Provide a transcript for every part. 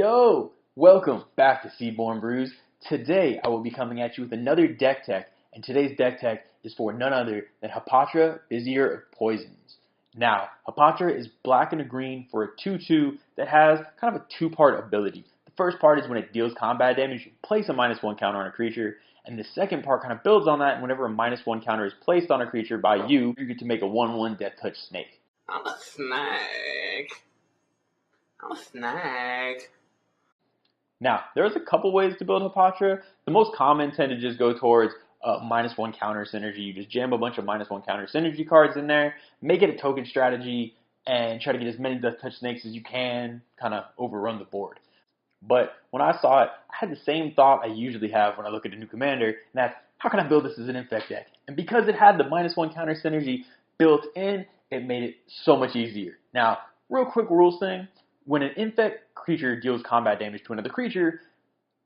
Yo, welcome back to Seaborn Brews. Today I will be coming at you with another deck tech, and today's deck tech is for none other than Hapatra, Vizier of Poisons. Now, Hapatra is black and a green for a 2-2 that has kind of a two-part ability. The first part is when it deals combat damage, you place a -1 counter on a creature, and the second part kind of builds on that, and whenever a -1 counter is placed on a creature by you, you get to make a 1/1 Death Touch Snake. I'm a snake. I'm a snake. Now, there's a couple ways to build Hapatra. The most common tend to just go towards -1 counter synergy. You just jam a bunch of -1 counter synergy cards in there, make it a token strategy, and try to get as many Death Touch Snakes as you can, kind of overrun the board. But when I saw it, I had the same thought I usually have when I look at a new commander, and that's, how can I build this as an Infect deck? And because it had the -1 counter synergy built in, it made it so much easier. Now, real quick rules thing, when an Infect creature deals combat damage to another creature,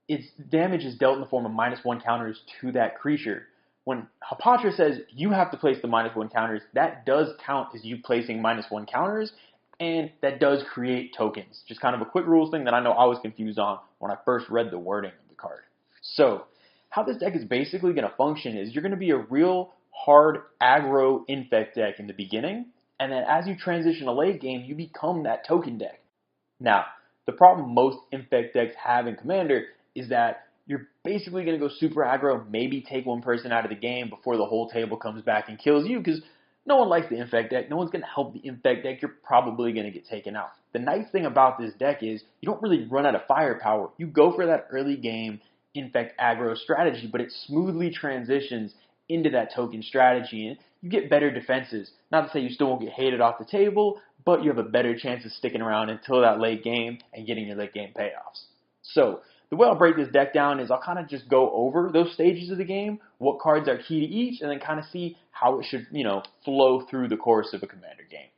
its damage is dealt in the form of -1 counters to that creature. When Hapatra says you have to place the -1 counters, that does count as you placing -1 counters, and that does create tokens. Just kind of a quick rules thing that I know I was confused on when I first read the wording of the card. So, how this deck is basically going to function is you're going to be a real hard aggro Infect deck in the beginning, and then as you transition to late game, you become that token deck. Now, the problem most Infect decks have in Commander is that you're basically going to go super aggro, maybe take one person out of the game before the whole table comes back and kills you, because no one likes the Infect deck. No one's going to help the Infect deck. You're probably going to get taken out. The nice thing about this deck is you don't really run out of firepower. You go for that early game Infect aggro strategy, but it smoothly transitions into that token strategy, and you get better defenses. Not to say you still won't get hated off the table, but you have a better chance of sticking around until that late game and getting your late game payoffs. So, the way I'll break this deck down is I'll kind of just go over those stages of the game, what cards are key to each, and then kind of see how it should, flow through the course of a Commander game.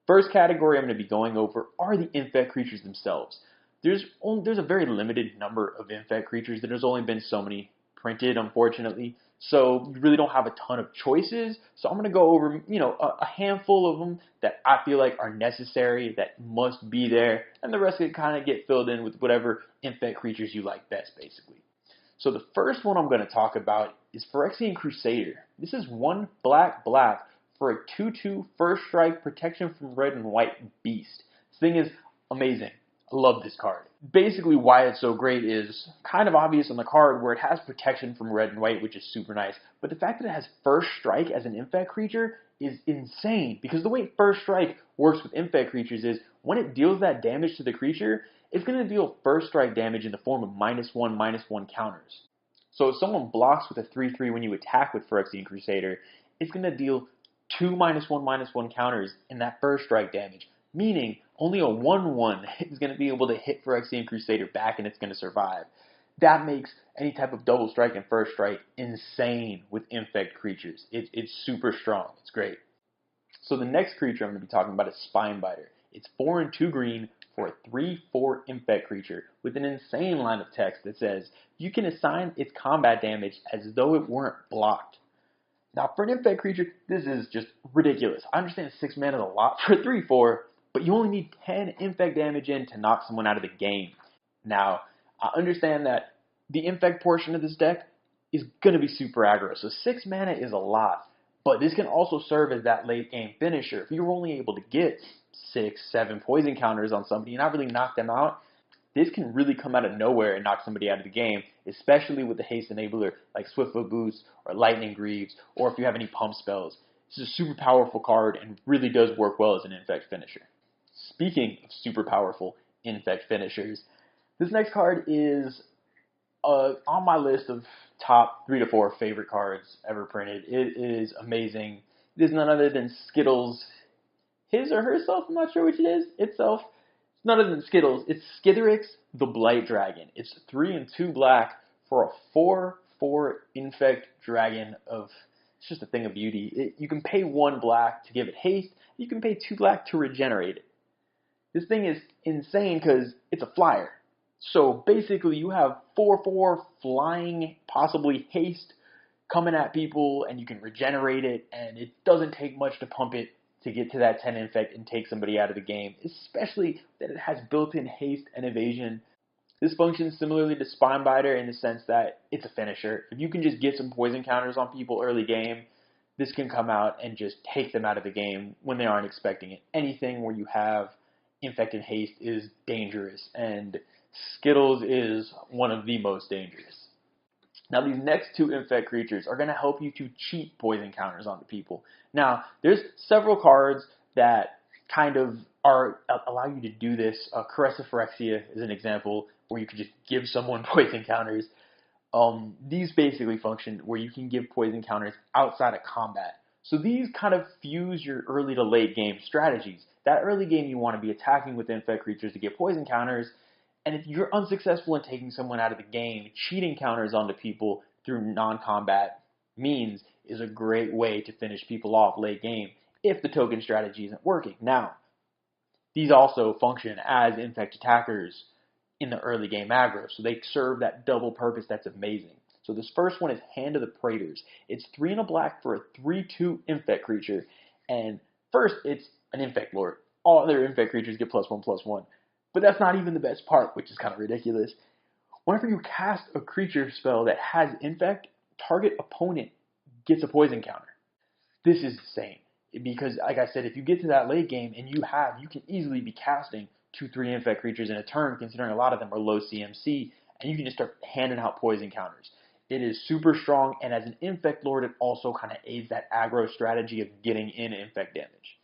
First category I'm going to be going over are the Infect creatures themselves. There's a very limited number of Infect creatures. There's only been so many printed, unfortunately. So you really don't have a ton of choices. So I'm going to go over, a handful of them that I feel like are necessary, that must be there, and the rest can kind of get filled in with whatever Infect creatures you like best, basically. So the first one I'm going to talk about is Phyrexian Crusader. This is 1 black for a 2/2 first strike protection from red and white beast. This thing is amazing. I love this card. Basically why it's so great is kind of obvious on the card where it has protection from red and white, which is super nice. But the fact that it has first strike as an Infect creature is insane, because the way first strike works with Infect creatures is when it deals that damage to the creature, it's going to deal first strike damage in the form of -1/-1 counters. So if someone blocks with a 3/3 when you attack with Phyrexian Crusader, it's going to deal 2 -1/-1 counters in that first strike damage, meaning only a 1/1 is going to be able to hit Phyrexian Crusader back and it's going to survive. That makes any type of double strike and first strike insane with Infect creatures. It's super strong. It's great. So the next creature I'm going to be talking about is Spinebiter. It's 4 and 2 green for a 3/4 Infect creature with an insane line of text that says you can assign its combat damage as though it weren't blocked. Now, for an Infect creature, this is just ridiculous. I understand 6 mana is a lot for a 3/4, but you only need 10 Infect damage in to knock someone out of the game. Now, I understand that the Infect portion of this deck is going to be super aggro, so 6 mana is a lot, but this can also serve as that late game finisher. If you're only able to get 6, 7 poison counters on somebody and not really knock them out, this can really come out of nowhere and knock somebody out of the game, especially with the haste enabler like Swiftfoot Boost or Lightning Greaves, or if you have any pump spells. This is a super powerful card and really does work well as an Infect finisher. Speaking of super powerful Infect finishers, this next card is on my list of top 3 to 4 favorite cards ever printed. It is amazing. It is none other than Skittles, his or herself, I'm not sure which it is, itself. It's none other than Skittles. It's Skithiryx the Blight Dragon. It's 3 and 2 black for a 4/4 Infect dragon it's just a thing of beauty. You can pay 1 black to give it haste. You can pay 2 black to regenerate it. This thing is insane because it's a flyer. So basically you have 4/4 flying, possibly haste, coming at people, and you can regenerate it, and it doesn't take much to pump it to get to that 10 Infect and take somebody out of the game, especially that it has built-in haste and evasion. This functions similarly to Spinebiter in the sense that it's a finisher. If you can just get some poison counters on people early game, this can come out and just take them out of the game when they aren't expecting it. Anything where you have Infect and Haste is dangerous, and Skittles is one of the most dangerous. Now, these next two Infect creatures are going to help you to cheat poison counters onto people. Now, there's several cards that kind of allow you to do this. Caress of Phyrexia is an example where you can just give someone poison counters. These basically function where you can give poison counters outside of combat. So these kind of fuse your early to late game strategies. That early game you want to be attacking with Infect creatures to get poison counters, and if you're unsuccessful in taking someone out of the game, cheating counters onto people through non-combat means is a great way to finish people off late game if the token strategy isn't working. Now, these also function as Infect attackers in the early game aggro, so they serve that double purpose that's amazing. So this first one is Hand of the Praetors. It's 3 and a black for a 3/2 Infect creature, and first it's an Infect Lord. All other Infect creatures get +1/+1. But that's not even the best part, which is kind of ridiculous. Whenever you cast a creature spell that has Infect, target opponent gets a poison counter. This is insane. Because, like I said, if you get to that late game and you can easily be casting 2-3 Infect creatures in a turn, considering a lot of them are low CMC, and you can just start handing out poison counters. It is super strong, and as an Infect Lord, it also kind of aids that aggro strategy of getting in Infect damage.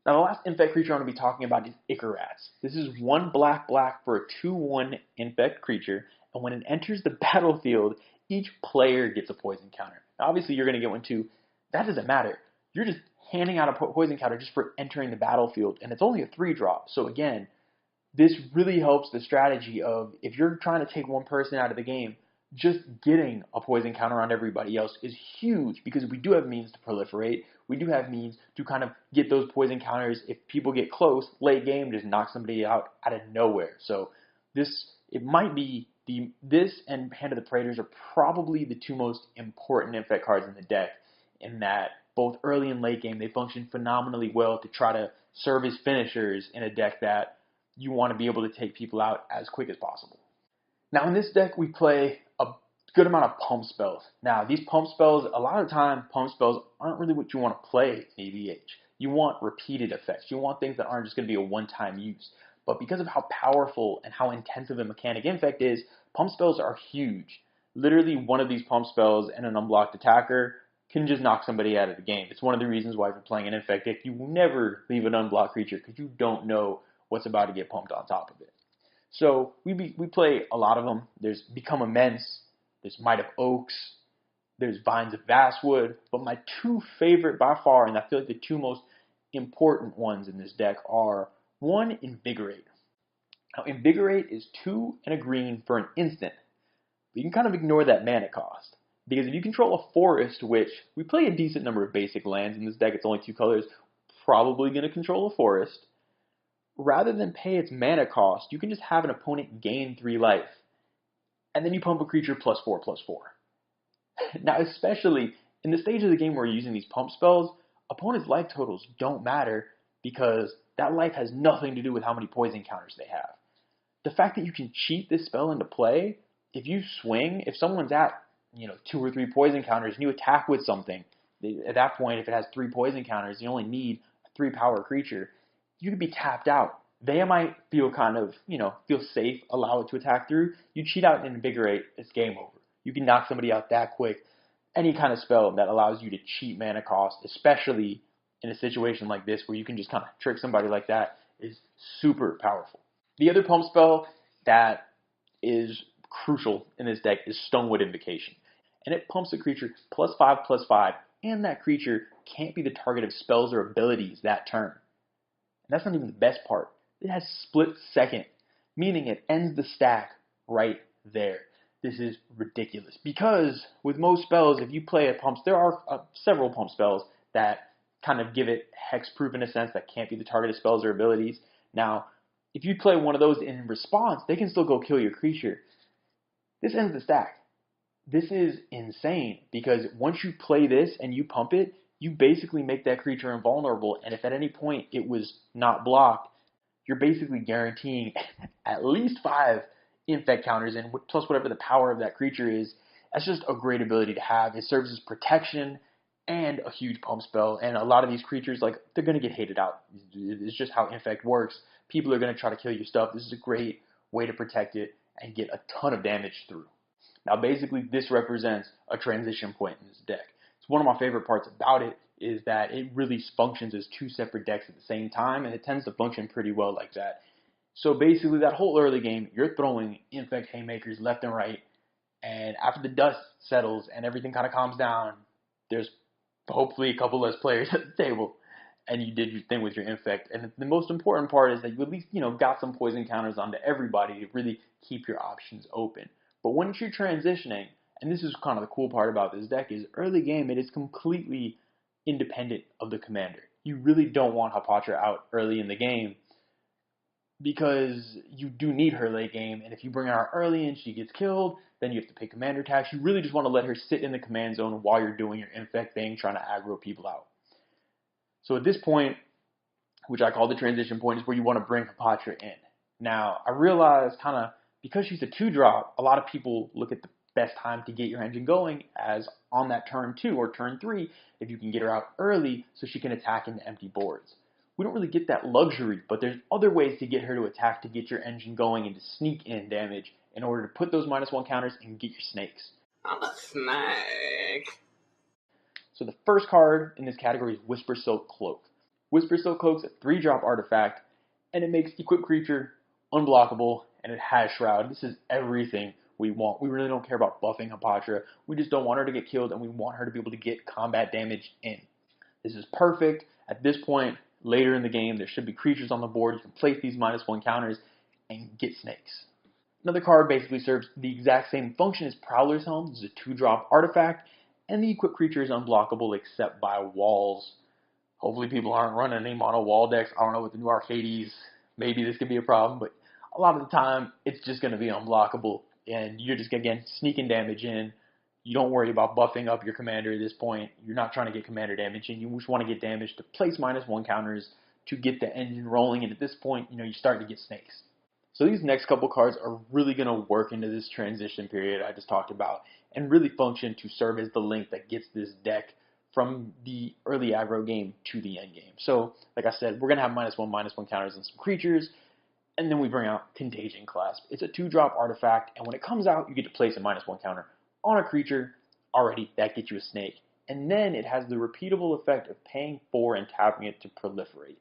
Now, the last Infect creature I'm going to be talking about is Icarats. This is 1 black for a 2/1 Infect creature, and when it enters the battlefield, each player gets a poison counter. Now, obviously, you're going to get one too. That doesn't matter. You're just handing out a poison counter just for entering the battlefield, and it's only a 3-drop. So again, this really helps the strategy of if you're trying to take one person out of the game, just getting a poison counter on everybody else is huge because we do have means to proliferate. We do have means to kind of get those poison counters. If people get close, late game, just knock somebody out of nowhere. So this and Hand of the Praetors are probably the two most important Infect cards in the deck, in that both early and late game they function phenomenally well to try to serve as finishers in a deck that you want to be able to take people out as quick as possible. Now in this deck we play a good amount of pump spells. Now these pump spells, a lot of the time pump spells aren't really what you want to play in EVH. You want repeated effects. You want things that aren't just going to be a one-time use. But because of how powerful and how intensive a mechanic Infect is, pump spells are huge. Literally one of these pump spells and an unblocked attacker can just knock somebody out of the game. It's one of the reasons why if you're playing an Infect deck, you never leave an unblocked creature because you don't know what's about to get pumped on top of it. So we play a lot of them. There's Become Immense, there's Might of Oaks, there's Vines of Vastwood, but my two favorite by far, and I feel like the two most important ones in this deck are, one, Invigorate. Now Invigorate is 2 and a green for an instant, but you can kind of ignore that mana cost. Because if you control a forest, which we play a decent number of basic lands in this deck, it's only 2 colors, probably going to control a forest. Rather than pay its mana cost, you can just have an opponent gain 3 life. And then you pump a creature +4/+4. Now, especially in the stage of the game where you're using these pump spells, opponents' life totals don't matter because that life has nothing to do with how many poison counters they have. The fact that you can cheat this spell into play, if you swing, if someone's at 2 or 3 poison counters and you attack with something, at that point, if it has 3 poison counters, you only need a 3-power creature, you could be tapped out. They might feel feel safe, allow it to attack through. You cheat out and Invigorate, it's game over. You can knock somebody out that quick. Any kind of spell that allows you to cheat mana cost, especially in a situation like this where you can just kind of trick somebody like that, is super powerful. The other pump spell that is crucial in this deck is Stonewood Invocation. And it pumps a creature +5/+5, and that creature can't be the target of spells or abilities that turn. And that's not even the best part. It has split second, meaning it ends the stack right there. This is ridiculous. Because with most spells, if you play a pump, there are several pump spells that kind of give it hexproof in a sense that can't be the target of spells or abilities. Now, if you play one of those in response, they can still go kill your creature. This ends the stack. This is insane because once you play this and you pump it, you basically make that creature invulnerable, and if at any point it was not blocked, you're basically guaranteeing at least 5, infect counters in, plus whatever the power of that creature is. That's just a great ability to have. It serves as protection and a huge pump spell. And a lot of these creatures, like, they're going to get hated out. It's just how infect works. People are going to try to kill your stuff. This is a great way to protect it and get a ton of damage through. Now, basically, this represents a transition point in this deck. It's one of my favorite parts about it is that it really functions as two separate decks at the same time, and it tends to function pretty well like that. So basically, that whole early game, you're throwing infect haymakers left and right, and after the dust settles and everything kind of calms down, there's hopefully a couple less players at the table, and you did your thing with your infect. And the most important part is that you at least, got some poison counters onto everybody to really keep your options open. But once you're transitioning, and this is kind of the cool part about this deck, is early game, it is completely independent of the commander. You really don't want Hapatra out early in the game because you do need her late game, and if you bring her out early and she gets killed, then you have to pay commander tax. You really just want to let her sit in the command zone while you're doing your infect thing, trying to aggro people out. So at this point, which I call the transition point, is where you want to bring Hapatra in. Now, I realize because she's a 2-drop, a lot of people look at the best time to get your engine going as on that turn 2 or turn 3, if you can get her out early so she can attack into empty boards. We don't really get that luxury, but there's other ways to get her to attack to get your engine going and to sneak in damage in order to put those -1 counters and get your snakes. I'm a snake. So the first card in this category is Whisper Silk Cloak. Whisper Silk Cloak's a 3-drop artifact, and it makes equipped creature unblockable, and it has Shroud. This is everything we want. We really don't care about buffing Hapatra. We just don't want her to get killed, and we want her to be able to get combat damage in. This is perfect. At this point, later in the game, there should be creatures on the board. You can place these -1 counters and get snakes. Another card basically serves the exact same function as Prowler's Helm. This is a 2-drop artifact, and the equipped creature is unblockable except by walls. Hopefully people aren't running any mono wall decks. I don't know, with the new Arcades, maybe this could be a problem, but a lot of the time, it's just going to be unblockable, and you're just, again, sneaking damage in. You don't worry about buffing up your commander at this point. You're not trying to get commander damage in. You just want to get damage to place -1 counters to get the engine rolling, and at this point, you start to get snakes. So these next couple cards are really going to work into this transition period I just talked about and really function to serve as the link that gets this deck from the early aggro game to the end game. So, like I said, we're going to have -1 counters on some creatures, and then we bring out Contagion Clasp. It's a 2-drop artifact, and when it comes out, you get to place a -1 counter on a creature. Already, that gets you a snake. And then it has the repeatable effect of paying 4 and tapping it to proliferate.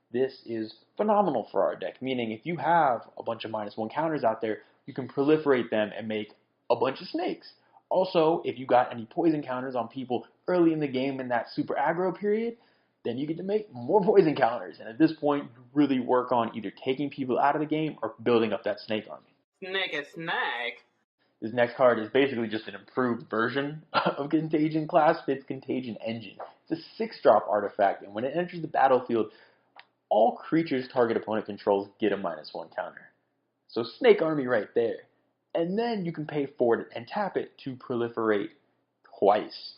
This is phenomenal for our deck, meaning if you have a bunch of -1 counters out there, you can proliferate them and make a bunch of snakes. Also, if you got any poison counters on people early in the game in that super aggro period, then you get to make more poison counters. And at this point, you really work on either taking people out of the game or building up that snake army. Snake a snake. This next card is basically just an improved version of Contagion Clasp. It's Contagion Engine. It's a 6-drop artifact, and when it enters the battlefield, all creatures target opponent controls get a -1 counter. So snake army right there. And then you can pay 4 and tap it to proliferate twice.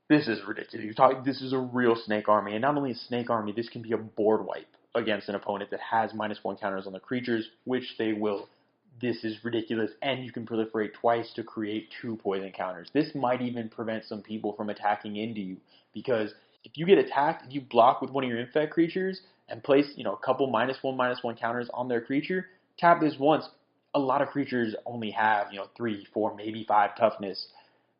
This is ridiculous. This is a real snake army, and not only a snake army, this can be a board wipe against an opponent that has -1 counters on the creatures, which they will. This is ridiculous, and you can proliferate twice to create 2 poison counters. This might even prevent some people from attacking into you, because if you get attacked and you block with one of your infect creatures and place, a couple -1 counters on their creature, tap this once. A lot of creatures only have, 3, 4, maybe 5 toughness.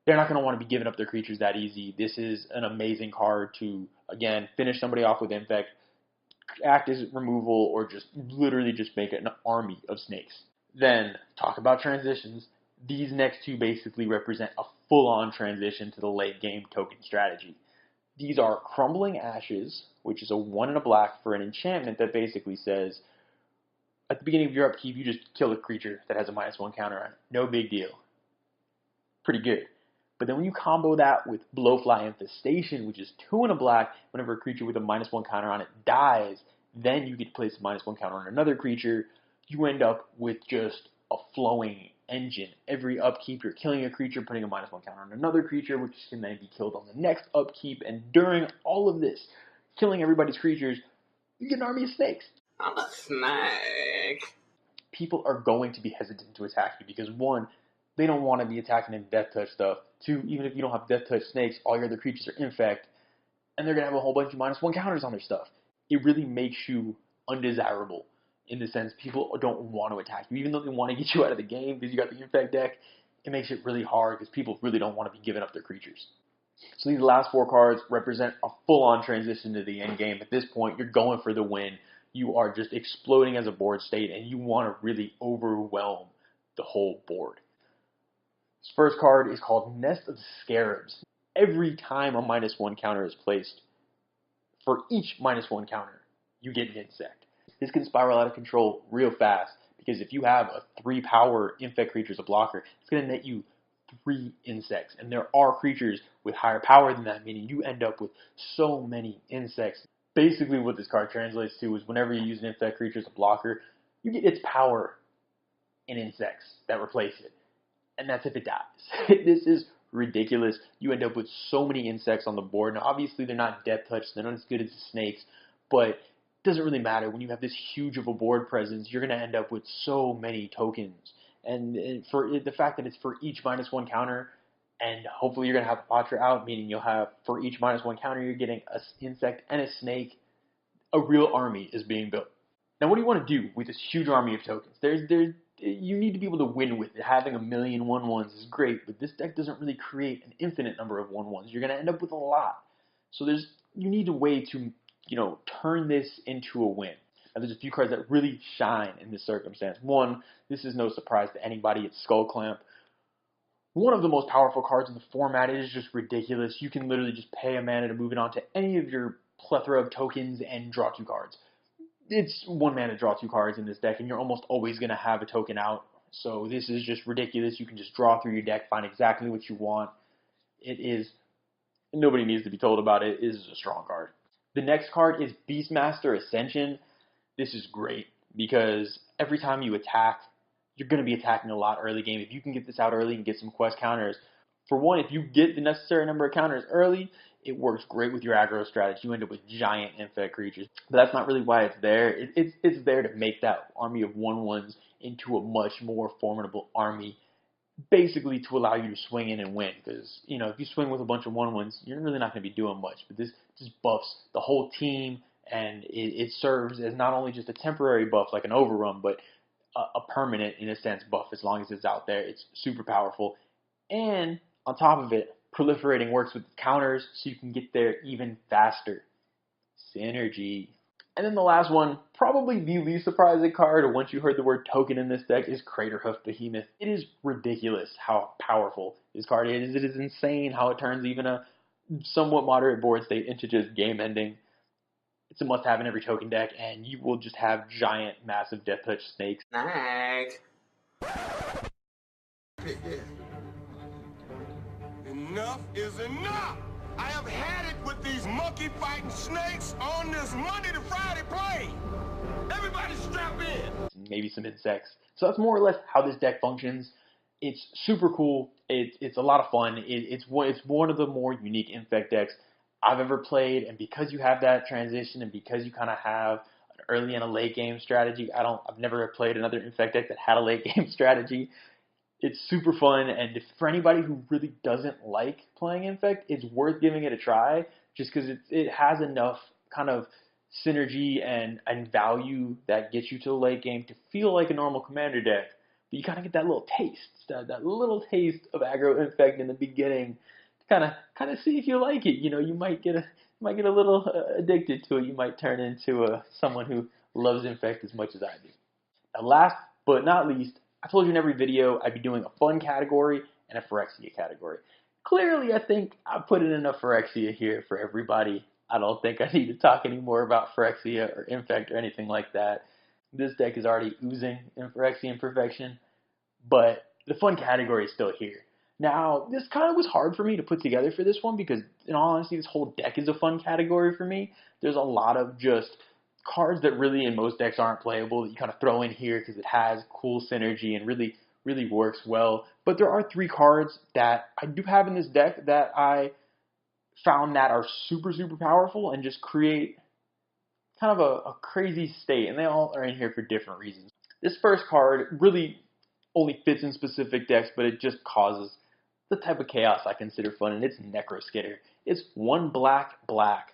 They're not going to want to be giving up their creatures that easy. This is an amazing card to, again, finish somebody off with infect, act as removal, or just literally just make an army of snakes. Then, talk about transitions. These next two basically represent a full-on transition to the late game token strategy. These are Crumbling Ashes, which is a 1 and a black for an enchantment that basically says, at the beginning of your upkeep, you just kill a creature that has a -1 counter on it. No big deal. Pretty good. But then when you combo that with Blowfly Infestation, which is 2 and a black, whenever a creature with a -1 counter on it dies, then you get to place a -1 counter on another creature. You end up with just a flowing engine. Every upkeep, you're killing a creature, putting a -1 counter on another creature, which can then be killed on the next upkeep. And during all of this, killing everybody's creatures, you get an army of snakes. I'm a snake. people are going to be hesitant to attack you because, one, they don't want to be attacking in death touch stuff. Two, even if you don't have death touch snakes, all your other creatures are infect, and they're going to have a whole bunch of -1 counters on their stuff. It really makes you undesirable in the sense people don't want to attack you. Even though they want to get you out of the game because you got the infect deck, it makes it really hard because people really don't want to be giving up their creatures. So these last 4 cards represent a full-on transition to the end game. At this point, you're going for the win. You are just exploding as a board state, and you want to really overwhelm the whole board. This first card is called Nest of Scarabs. Every time a -1 counter is placed, for each -1 counter, you get an insect. This can spiral out of control real fast because if you have a 3-power infect creature as a blocker, it's going to net you 3 insects. And there are creatures with higher power than that, meaning you end up with so many insects. Basically what this card translates to is whenever you use an infect creature as a blocker, you get its power in insects that replace it. And that's if it dies. This is ridiculous. You end up with so many insects on the board. Now, obviously, they're not death touch. They're not as good as the snakes. But it doesn't really matter. When you have this huge of a board presence, you're going to end up with so many tokens. And for the fact that it's for each -1 counter, and hopefully you're going to have Hapatra out, meaning you'll have for each -1 counter, you're getting an insect and a snake. A real army is being built. Now, what do you want to do with this huge army of tokens? You need to be able to win with it. Having a million 1/1s is great, but this deck doesn't really create an infinite number of 1/1s. You're going to end up with a lot. So you need a way to, turn this into a win. Now, there's a few cards that really shine in this circumstance. One, this is no surprise to anybody, it's Skull Clamp. One of the most powerful cards in the format. It is just ridiculous. You can literally just pay a mana to move it onto any of your plethora of tokens and draw 2 cards. It's 1 mana to draw 2 cards in this deck, and you're almost always going to have a token out. So this is just ridiculous. You can just draw through your deck, find exactly what you want. It is, nobody needs to be told about it. It is a strong card. The next card is Beastmaster Ascension. This is great because every time you attack, you're going to be attacking a lot early game. If you can get this out early and get some quest counters, for one, if you get the necessary number of counters early, it works great with your aggro strategy. You end up with giant infect creatures. But that's not really why it's there. It's there to make that army of 1/1s into a much more formidable army, basically to allow you to swing in and win. Because, if you swing with a bunch of 1/1s, you're really not going to be doing much. But this just buffs the whole team, and it serves as not only just a temporary buff like an overrun, but a permanent, in a sense, buff as long as it's out there. It's super powerful. And on top of it, proliferating works with counters so you can get there even faster. Synergy. And then the last one, probably the least surprising card once you heard the word token in this deck, is Craterhoof Behemoth. It is ridiculous how powerful this card is. It is insane how it turns even a somewhat moderate board state into just game ending. It's a must-have in every token deck, and you will just have giant, massive death touch snakes. Snake. Enough is enough! I have had it with these monkey-fighting snakes on this Monday to Friday plane! Everybody strap in! Maybe some insects. So that's more or less how this deck functions. It's super cool. It's a lot of fun. It's one of the more unique infect decks I've ever played, and because you have that transition and because you kind of have an early and a late game strategy, I've never played another infect deck that had a late game strategy. It's super fun, and for anybody who really doesn't like playing infect, it's worth giving it a try just because it has enough kind of synergy and value that gets you to the late game to feel like a normal commander deck. But you kind of get that little taste, that little taste of aggro infect in the beginning to kind of see if you like it. You might get a little addicted to it. You might turn into someone who loves infect as much as I do. Now, last but not least, I told you in every video I'd be doing a fun category and a Phyrexia category. Clearly, I think I put in enough Phyrexia here for everybody. I don't think I need to talk anymore about Phyrexia or Infect or anything like that. This deck is already oozing in Phyrexian perfection, but the fun category is still here. Now, this kind of was hard for me to put together for this one because, in all honesty, this whole deck is a fun category for me. There's a lot of just cards that really in most decks aren't playable that you kind of throw in here because it has cool synergy and really, really works well. But there are 3 cards that I do have in this deck that I found that are super, super powerful and just create kind of a crazy state. And they all are in here for different reasons. This first card really only fits in specific decks, but it just causes the type of chaos I consider fun, and it's Necroskitter. It's 1 black, black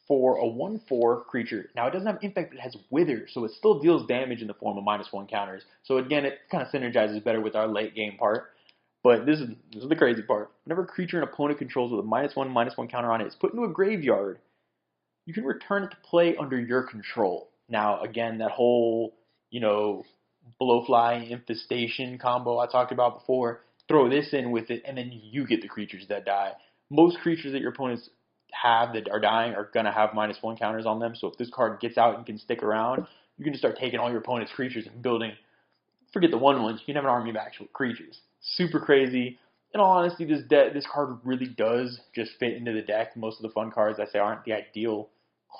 for a 1/4 creature. Now, it doesn't have Infect, but it has Wither, so it still deals damage in the form of -1 counters. So again, it kind of synergizes better with our late game part. But this is the crazy part. Whenever a creature an opponent controls with a -1/-1 counter on it is put into a graveyard, you can return it to play under your control. Now, again, that whole, blowfly infestation combo I talked about before, throw this in with it, and then you get the creatures that die. Most creatures that your opponents have that are dying are going to have -1 counters on them. So if this card gets out and can stick around, you can just start taking all your opponent's creatures and building, forget the 1/1s, you can have an army of actual creatures. Super crazy. In all honesty, this card really does just fit into the deck. Most of the fun cards I say aren't the ideal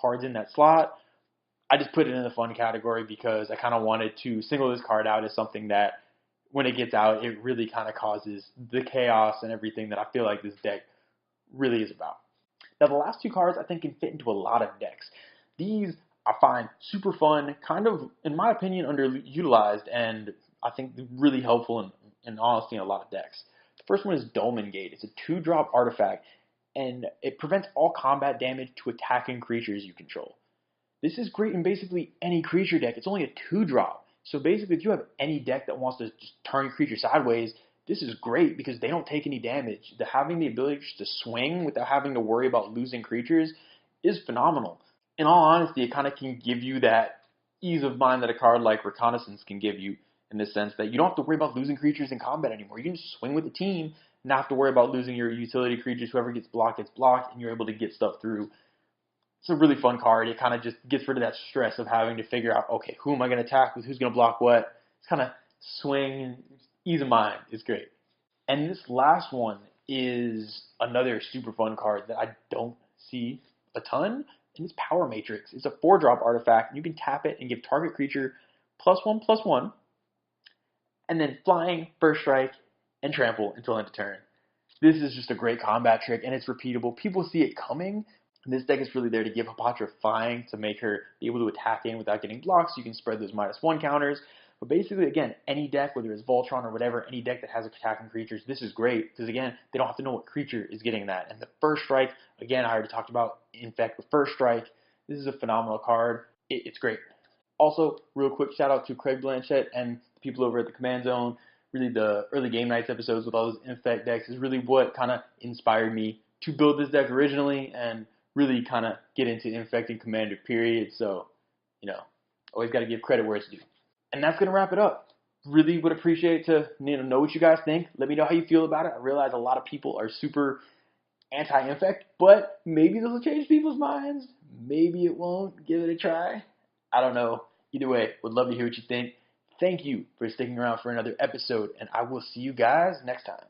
cards in that slot. I just put it in the fun category because I kind of wanted to single this card out as something that, when it gets out, it really kind of causes the chaos and everything that I feel like this deck really is about. Now, the last 2 cards I think can fit into a lot of decks. These I find super fun, kind of, in my opinion, underutilized, and I think really helpful in honesty in a lot of decks. The first one is Dolmen Gate. It's a 2-drop artifact, and it prevents all combat damage to attacking creatures you control. This is great in basically any creature deck. It's only a 2-drop. So basically, if you have any deck that wants to just turn your creature sideways, this is great because they don't take any damage. Having the ability just to swing without having to worry about losing creatures is phenomenal. In all honesty, it kind of can give you that ease of mind that a card like Reconnaissance can give you, in the sense that you don't have to worry about losing creatures in combat anymore. You can just swing with the team and not have to worry about losing your utility creatures. Whoever gets blocked, and you're able to get stuff through. It's a really fun card. It kind of just gets rid of that stress of having to figure out, okay, who am I going to attack with, who's going to block what. It's kind of swing and ease of mind. It's great. And this last one is another super fun card that I don't see a ton, and it's Power Matrix. It's a 4-drop artifact, and you can tap it and give target creature +1/+1, and then flying, first strike, and trample until end of turn. This is just a great combat trick, and it's repeatable. People see it coming. This deck is really there to give Hapatra flying to make her be able to attack in without getting blocked, so you can spread those -1 counters. But basically, again, any deck, whether it's Voltron or whatever, any deck that has attacking creatures, this is great because, again, they don't have to know what creature is getting that. And the first strike, again, I already talked about Infect with first strike. This is a phenomenal card. It's great. Also, real quick shout out to Craig Blanchett and the people over at the Command Zone. Really, the early Game Nights episodes with all those Infect decks is really what kind of inspired me to build this deck originally and really kind of get into Infecting Commander, period. So, always got to give credit where it's due. And that's going to wrap it up. Really would appreciate to know what you guys think. Let me know how you feel about it. I realize a lot of people are super anti-Infect, but maybe this will change people's minds. Maybe it won't. Give it a try. I don't know. Either way, would love to hear what you think. Thank you for sticking around for another episode, and I will see you guys next time.